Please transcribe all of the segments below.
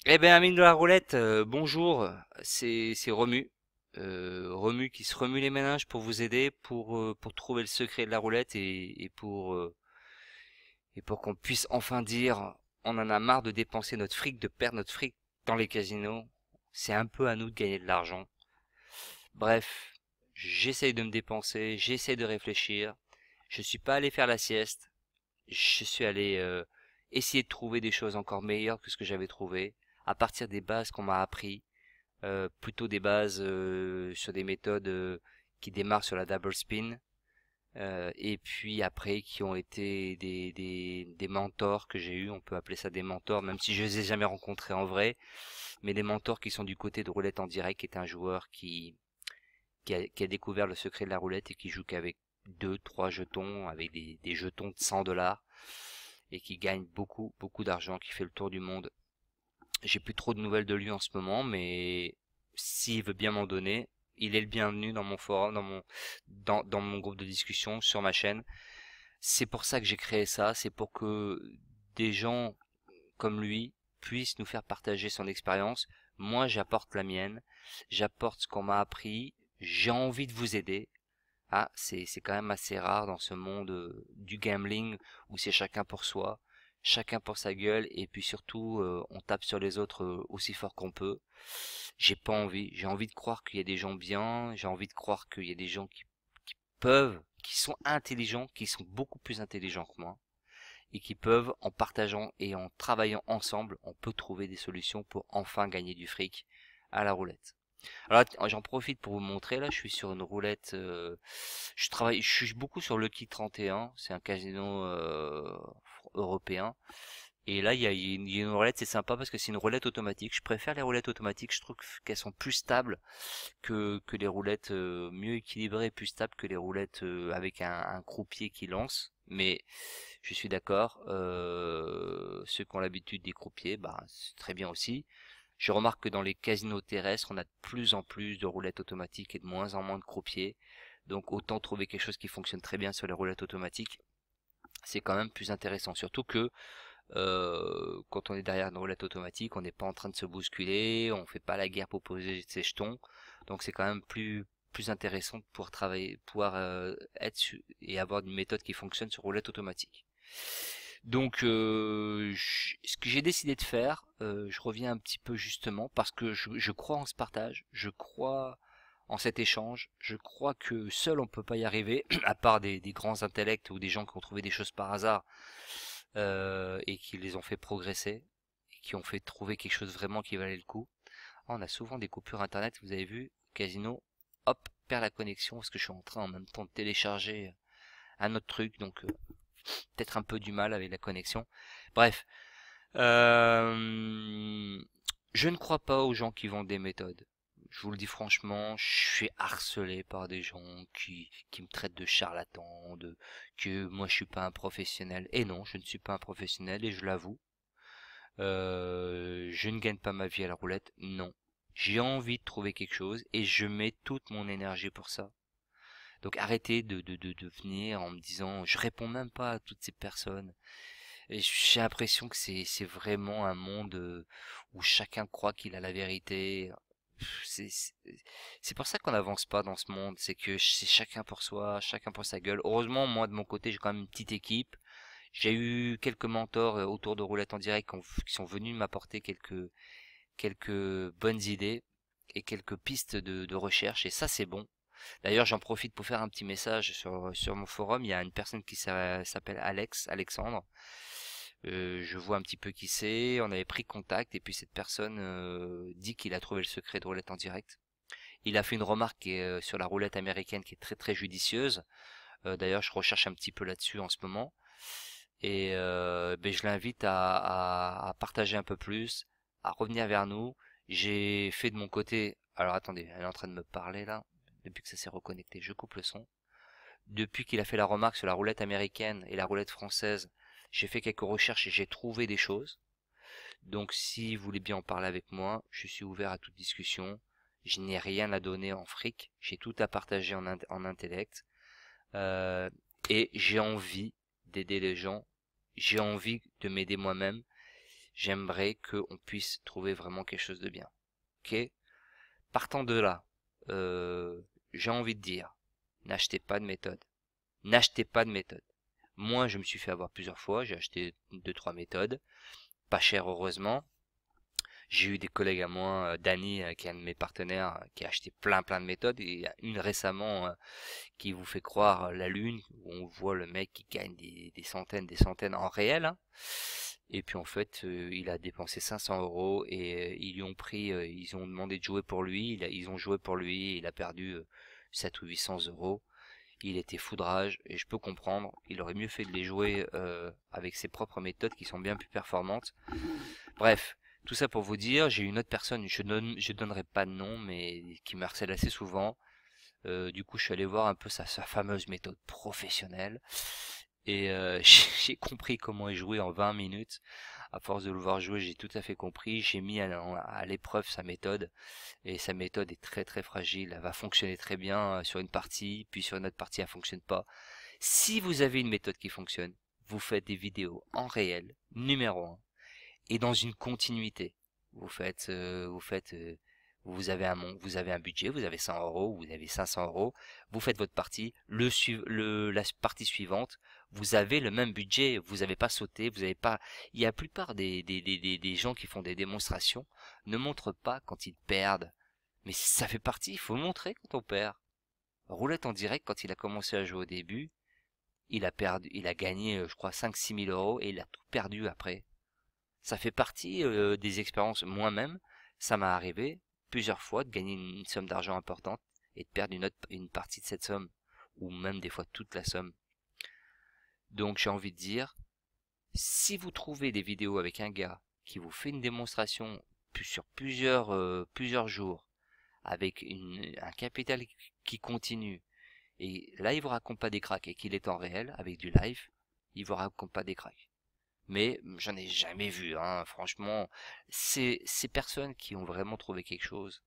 Eh bien, ami de la roulette, bonjour, c'est Romu. Romu qui se remue les méninges pour vous aider, pour trouver le secret de la roulette et pour qu'on puisse enfin dire on en a marre de dépenser notre fric, de perdre notre fric dans les casinos. C'est un peu à nous de gagner de l'argent. Bref, j'essaye de me dépenser, j'essaye de réfléchir. Je suis pas allé faire la sieste. Je suis allé essayer de trouver des choses encore meilleures que ce que j'avais trouvé à partir des bases qu'on m'a appris. Plutôt des bases sur des méthodes qui démarrent sur la double spin, et puis après qui ont été des mentors que j'ai eu, on peut appeler ça des mentors, même si je les ai jamais rencontrés en vrai, mais des mentors qui sont du côté de Roulette en direct, qui est un joueur qui a découvert le secret de la roulette et qui joue qu'avec deux, trois jetons, avec des jetons de 100 $ et qui gagne beaucoup, beaucoup d'argent, qui fait le tour du monde. J'ai plus trop de nouvelles de lui en ce moment, mais s'il veut bien m'en donner, il est le bienvenu dans mon forum, dans mon groupe de discussion sur ma chaîne. C'est pour ça que j'ai créé ça, c'est pour que des gens comme lui puissent nous faire partager son expérience. Moi, j'apporte la mienne, j'apporte ce qu'on m'a appris, j'ai envie de vous aider. Ah, c'est quand même assez rare dans ce monde du gambling où c'est chacun pour soi, chacun pour sa gueule et puis surtout on tape sur les autres aussi fort qu'on peut. J'ai envie de croire qu'il y a des gens bien, j'ai envie de croire qu'il y a des gens qui peuvent, qui sont intelligents, qui sont beaucoup plus intelligents que moi et qui peuvent, en partageant et en travaillant ensemble, on peut trouver des solutions pour enfin gagner du fric à la roulette. Alors là, j'en profite pour vous montrer, là je suis sur une roulette, je suis beaucoup sur Lucky 31, c'est un casino européen. Et là il y a une roulette, c'est sympa parce que c'est une roulette automatique. Je préfère les roulettes automatiques, je trouve qu'elles sont plus stables que les roulettes mieux équilibrées, plus stables que les roulettes avec un croupier qui lance. Mais je suis d'accord, ceux qui ont l'habitude des croupiers, bah c'est très bien aussi. Je remarque que dans les casinos terrestres, on a de plus en plus de roulettes automatiques et de moins en moins de croupiers. Donc autant trouver quelque chose qui fonctionne très bien sur les roulettes automatiques, c'est quand même plus intéressant. Surtout que quand on est derrière une roulette automatique, on n'est pas en train de se bousculer, on fait pas la guerre pour poser ses jetons. Donc c'est quand même plus intéressant de pouvoir travailler, pouvoir et avoir une méthode qui fonctionne sur roulette automatique. Donc, ce que j'ai décidé de faire, je reviens un petit peu justement parce que je crois en ce partage, je crois en cet échange, je crois que seul on peut pas y arriver, à part des grands intellects ou des gens qui ont trouvé des choses par hasard et qui les ont fait progresser, et qui ont fait trouver quelque chose vraiment qui valait le coup. Ah, on a souvent des coupures internet, vous avez vu, Casino, hop, perd la connexion parce que je suis en train en même temps de télécharger un autre truc, donc peut-être un peu du mal avec la connexion. Bref, euh, je ne crois pas aux gens qui vendent des méthodes. Je vous le dis franchement, je suis harcelé par des gens qui me traitent de charlatan, que moi je suis pas un professionnel. Et non, je ne suis pas un professionnel et je l'avoue. Je ne gagne pas ma vie à la roulette, non. J'ai envie de trouver quelque chose et je mets toute mon énergie pour ça. Donc arrêtez de venir en me disant, je réponds même pas à toutes ces personnes. Et j'ai l'impression que c'est vraiment un monde où chacun croit qu'il a la vérité. C'est c'est c'est pour ça qu'on n'avance pas dans ce monde, c'est que c'est chacun pour soi, chacun pour sa gueule. Heureusement, moi de mon côté, j'ai quand même une petite équipe. J'ai eu quelques mentors autour de Roulette en direct qui sont venus m'apporter quelques bonnes idées et quelques pistes de recherche et ça c'est bon. D'ailleurs, j'en profite pour faire un petit message sur mon forum. Il y a une personne qui s'appelle Alexandre. Je vois un petit peu qui c'est. On avait pris contact et puis cette personne dit qu'il a trouvé le secret de roulette en direct. Il a fait une remarque sur la roulette américaine qui est très très judicieuse. D'ailleurs, je recherche un petit peu là-dessus en ce moment. Et ben, je l'invite à partager un peu plus, à revenir vers nous. J'ai fait de mon côté. Alors attendez, elle est en train de me parler là. Depuis que ça s'est reconnecté, je coupe le son. Depuis qu'il a fait la remarque sur la roulette américaine et la roulette française, j'ai fait quelques recherches et j'ai trouvé des choses. Donc si vous voulez bien en parler avec moi, je suis ouvert à toute discussion. Je n'ai rien à donner en fric, j'ai tout à partager en intellect. Euh, et j'ai envie d'aider les gens, j'ai envie de m'aider moi-même. J'aimerais qu'on puisse trouver vraiment quelque chose de bien. Ok? Partant de là, j'ai envie de dire, n'achetez pas de méthode. N'achetez pas de méthode. Moi, je me suis fait avoir plusieurs fois. J'ai acheté 2-3 méthodes. Pas cher, heureusement. J'ai eu des collègues à moi, Dany, qui est un de mes partenaires, qui a acheté plein de méthodes. Et il y a une récemment qui vous fait croire la lune, où on voit le mec qui gagne des centaines en réel, hein. Et puis en fait, il a dépensé 500 euros et ils lui ont pris, ils ont demandé de jouer pour lui. Ils ont joué pour lui. Il a perdu 7 ou 800 euros. Il était foudrage et je peux comprendre. Il aurait mieux fait de les jouer avec ses propres méthodes qui sont bien plus performantes. Bref, tout ça pour vous dire, j'ai une autre personne, je donnerai pas de nom, mais qui me harcèle assez souvent. Du coup, je suis allé voir un peu sa fameuse méthode professionnelle. Et j'ai compris comment il jouait en 20 minutes. À force de le voir jouer, j'ai tout à fait compris. J'ai mis à l'épreuve sa méthode. Et sa méthode est très fragile. Elle va fonctionner très bien sur une partie, puis sur une autre partie, elle fonctionne pas. Si vous avez une méthode qui fonctionne, vous faites des vidéos en réel, numéro un, et dans une continuité. Vous avez vous avez un budget, vous avez 100 euros, vous avez 500 euros, vous faites votre partie, la partie suivante, vous avez le même budget, vous n'avez pas sauté, vous n'avez pas, il y a la plupart des gens qui font des démonstrations ne montrent pas quand ils perdent. Mais ça fait partie, il faut montrer quand on perd. Roulette en direct, quand il a commencé à jouer au début, il a gagné, je crois, 5-6 000 euros et il a tout perdu après. Ça fait partie des expériences. Moi-même, ça m'est arrivé plusieurs fois de gagner une somme d'argent importante et de perdre une partie de cette somme, ou même des fois toute la somme. Donc j'ai envie de dire, si vous trouvez des vidéos avec un gars qui vous fait une démonstration sur plusieurs jours, avec un capital qui continue, et là il vous raconte pas des cracks et qu'il est en réel, avec du live, il vous raconte pas des cracks. Mais j'en ai jamais vu, hein. Franchement, ces personnes qui ont vraiment trouvé quelque chose,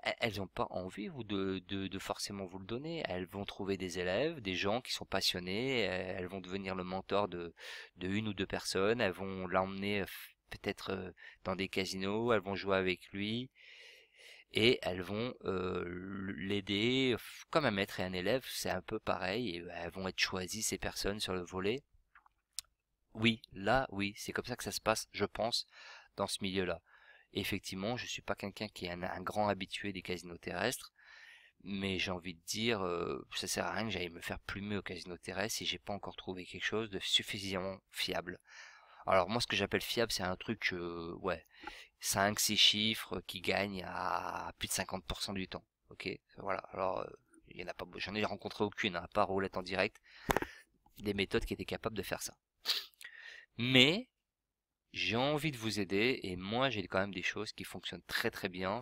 elles n'ont pas envie de forcément vous le donner. Elles vont trouver des élèves, des gens qui sont passionnés, elles vont devenir le mentor de une ou deux personnes, elles vont l'emmener peut-être dans des casinos, elles vont jouer avec lui, et elles vont l'aider comme un maître et un élève, c'est un peu pareil, et elles vont être choisies, ces personnes, sur le volet. Oui, là, oui, c'est comme ça que ça se passe, je pense, dans ce milieu-là. Effectivement, je suis pas quelqu'un qui est un grand habitué des casinos terrestres, mais j'ai envie de dire, ça sert à rien que j'aille me faire plumer au casino terrestre si j'ai pas encore trouvé quelque chose de suffisamment fiable. Alors moi, ce que j'appelle fiable, c'est un truc, ouais, 5-6 chiffres qui gagnent à plus de 50% du temps. Ok, voilà. Alors, il y en a pas, j'en ai rencontré aucune, hein, à part roulette en direct, des méthodes qui étaient capables de faire ça. Mais j'ai envie de vous aider et moi j'ai quand même des choses qui fonctionnent très bien,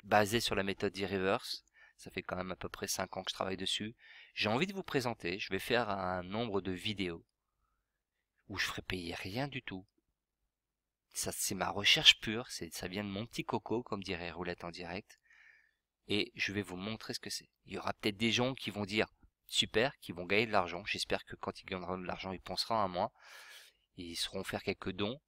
basées sur la méthode d'e-reverse. Ça fait quand même à peu près 5 ans que je travaille dessus. J'ai envie de vous présenter, je vais faire un nombre de vidéos où je ferai payer rien du tout. Ça, c'est ma recherche pure, ça vient de mon petit coco, comme dirait Roulette en direct. Et je vais vous montrer ce que c'est. Il y aura peut-être des gens qui vont dire super, qui vont gagner de l'argent. J'espère que quand ils gagneront de l'argent, ils penseront à moi. Ils seront faire quelques dons.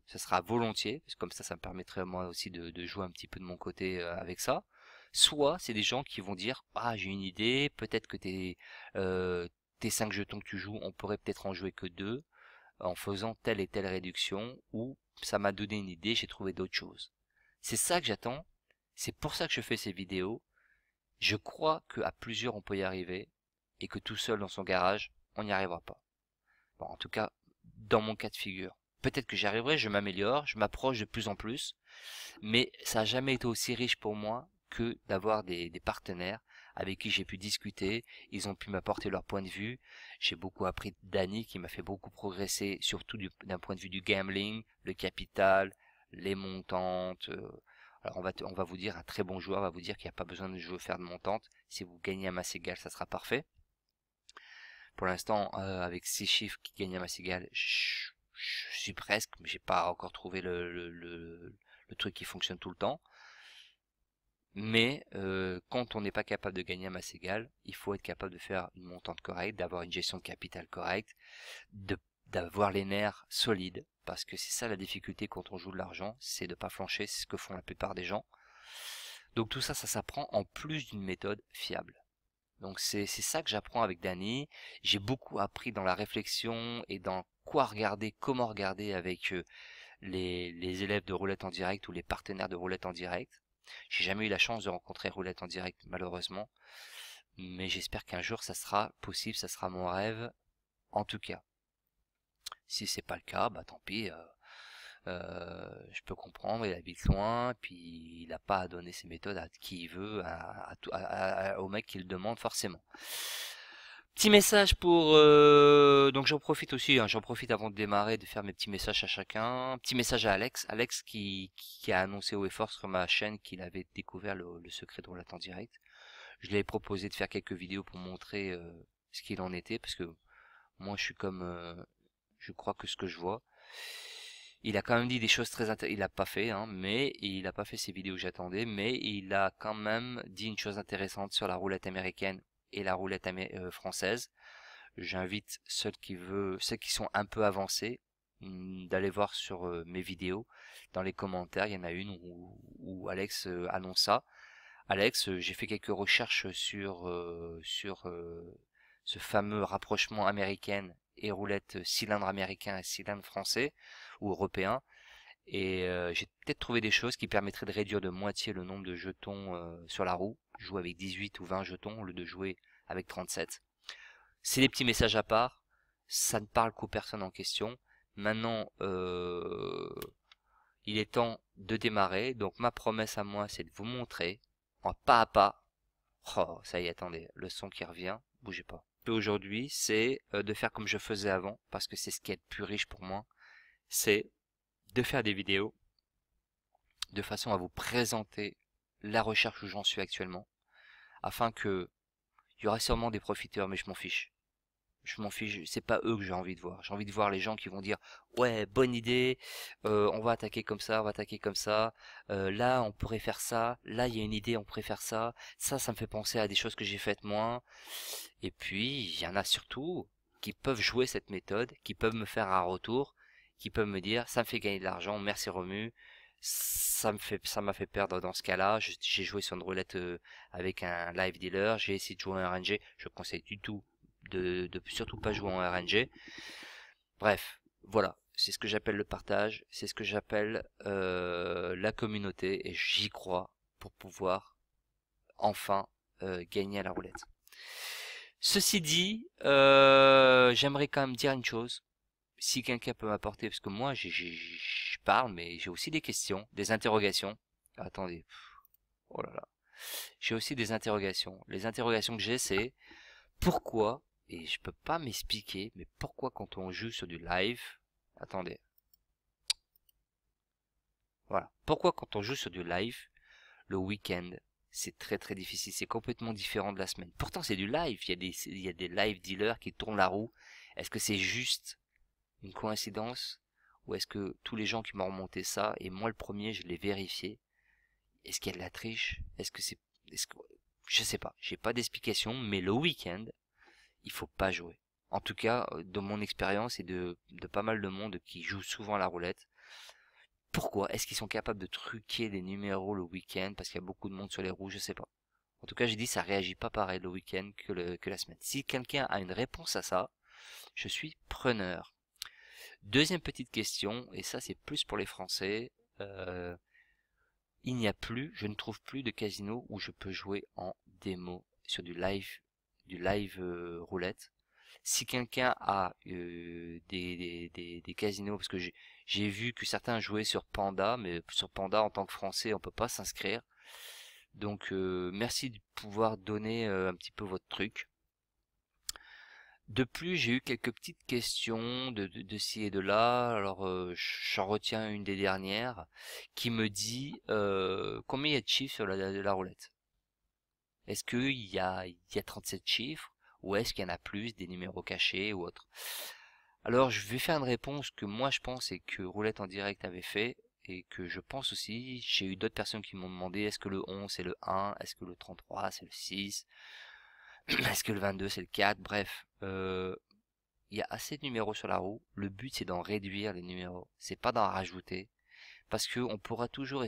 Ça sera volontiers, parce que comme ça me permettrait moi aussi de jouer un petit peu de mon côté avec ça. Soit c'est des gens qui vont dire ah j'ai une idée, peut-être que tes 5 jetons que tu joues, on pourrait peut-être en jouer que 2 en faisant telle et telle réduction, ou ça m'a donné une idée, j'ai trouvé d'autres choses. C'est ça que j'attends, c'est pour ça que je fais ces vidéos. Je crois qu'à plusieurs on peut y arriver, et que tout seul dans son garage, on n'y arrivera pas. Bon, en tout cas, dans mon cas de figure. Peut-être que j'y arriverai, je m'améliore, je m'approche de plus en plus, mais ça n'a jamais été aussi riche pour moi que d'avoir des partenaires avec qui j'ai pu discuter, ils ont pu m'apporter leur point de vue. J'ai beaucoup appris de Dany qui m'a fait beaucoup progresser, surtout d'un point de vue du gambling, le capital, les montantes. Alors on va vous dire, un très bon joueur va vous dire qu'il n'y a pas besoin de jouer faire de montantes. Si vous gagnez à masse égale, ça sera parfait. Pour l'instant, avec 6 chiffres qui gagnent à masse égale, je suis presque, mais j'ai pas encore trouvé le truc qui fonctionne tout le temps. Mais quand on n'est pas capable de gagner à masse égale, il faut être capable de faire une montante correcte, d'avoir une gestion de capital correcte, d'avoir les nerfs solides, parce que c'est ça la difficulté quand on joue de l'argent, c'est de pas flancher, c'est ce que font la plupart des gens. Donc tout ça, ça s'apprend en plus d'une méthode fiable. Donc c'est ça que j'apprends avec Dany. J'ai beaucoup appris dans la réflexion et dans quoi regarder, comment regarder avec les élèves de roulette en direct ou les partenaires de roulette en direct. J'ai jamais eu la chance de rencontrer roulette en direct malheureusement, mais j'espère qu'un jour ça sera possible, ça sera mon rêve en tout cas. Si c'est pas le cas, bah tant pis. Je peux comprendre, il habite loin, puis il n'a pas à donner ses méthodes à qui il veut, au mec qui le demande forcément. Petit message pour... donc j'en profite aussi, hein, j'en profite avant de démarrer de faire mes petits messages à chacun. Petit message à Alex. Alex qui a annoncé haut et fort sur ma chaîne qu'il avait découvert le secret de roulette en direct. Je lui ai proposé de faire quelques vidéos pour montrer ce qu'il en était, parce que moi je suis comme... je crois que ce que je vois. Il a quand même dit des choses très intéressantes. Il l'a pas fait, hein, mais il a pas fait ces vidéos que j'attendais, mais il a quand même dit une chose intéressante sur la roulette américaine et la roulette française. J'invite ceux qui sont un peu avancés, d'aller voir sur mes vidéos. Dans les commentaires, il y en a une où Alex annonce ça. Alex, j'ai fait quelques recherches sur ce fameux rapprochement américain et roulette cylindre américain et cylindre français ou européen. Et j'ai peut-être trouvé des choses qui permettraient de réduire de moitié le nombre de jetons sur la roue. Jouer avec 18 ou 20 jetons au lieu de jouer avec 37. C'est des petits messages à part. Ça ne parle qu'aux personnes en question. Maintenant, il est temps de démarrer. Donc ma promesse à moi, c'est de vous montrer en pas à pas. Oh, ça y est, attendez, le son qui revient. Bougez pas. Aujourd'hui, c'est de faire comme je faisais avant, parce que c'est ce qui est le plus riche pour moi. C'est de faire des vidéos de façon à vous présenter la recherche où j'en suis actuellement, afin que il y aura sûrement des profiteurs, mais je m'en fiche. Je m'en fiche, c'est pas eux que j'ai envie de voir. J'ai envie de voir les gens qui vont dire ouais, bonne idée, on va attaquer comme ça, on va attaquer comme ça. Là, on pourrait faire ça. Là, il y a une idée, on pourrait faire ça. Ça me fait penser à des choses que j'ai faites moi. Et puis, il y en a surtout qui peuvent jouer cette méthode, qui peuvent me faire un retour, qui peuvent me dire ça me fait gagner de l'argent, merci Romu. Ça m'a fait perdre dans ce cas-là. J'ai joué sur une roulette avec un live dealer. J'ai essayé de jouer en RNG. Je conseille du tout de surtout pas jouer en RNG. Bref, voilà. C'est ce que j'appelle le partage. C'est ce que j'appelle la communauté. Et j'y crois pour pouvoir enfin gagner à la roulette. Ceci dit, j'aimerais quand même dire une chose. Si quelqu'un peut m'apporter, parce que moi je parle, mais j'ai aussi des questions, des interrogations. Attendez, oh là là. J'ai aussi des interrogations. Les interrogations que j'ai, c'est pourquoi, et je peux pas m'expliquer, mais pourquoi quand on joue sur du live, attendez, voilà, pourquoi quand on joue sur du live, le week-end, c'est très très difficile, c'est complètement différent de la semaine. Pourtant c'est du live, il y a des live dealers qui tournent la roue. Est-ce que c'est juste une coïncidence ou est-ce que tous les gens qui m'ont remonté ça, et moi le premier, je l'ai vérifié, est-ce qu'il y a de la triche? Je sais pas, j'ai pas d'explication, mais le week-end, il faut pas jouer. En tout cas, de mon expérience et de pas mal de monde qui joue souvent à la roulette, pourquoi est-ce qu'ils sont capables de truquer les numéros le week-end parce qu'il y a beaucoup de monde sur les roues, je sais pas. En tout cas, j'ai dit ça réagit pas pareil le week-end que la semaine. Si quelqu'un a une réponse à ça, je suis preneur. Deuxième petite question, et ça c'est plus pour les Français, il n'y a plus, je ne trouve plus de casino où je peux jouer en démo sur du live roulette. Si quelqu'un a des casinos, parce que j'ai vu que certains jouaient sur Panda, mais sur Panda en tant que Français on peut pas s'inscrire. Donc merci de pouvoir donner un petit peu votre truc. De plus, j'ai eu quelques petites questions de ci et de là. Alors, j'en retiens une des dernières qui me dit combien il y a de chiffres sur la roulette. Est-ce il y a 37 chiffres ou est-ce qu'il y en a plus, des numéros cachés ou autre? Alors, je vais faire une réponse que moi je pense et que Roulette en direct avait fait et que je pense aussi. J'ai eu d'autres personnes qui m'ont demandé est-ce que le 11 c'est le 1, est-ce que le 33 c'est le 6, est-ce que le 22 c'est le 4, bref. il y a assez de numéros sur la roue. Le but, c'est d'en réduire les numéros. C'est pas d'en rajouter. Parce que on pourra toujours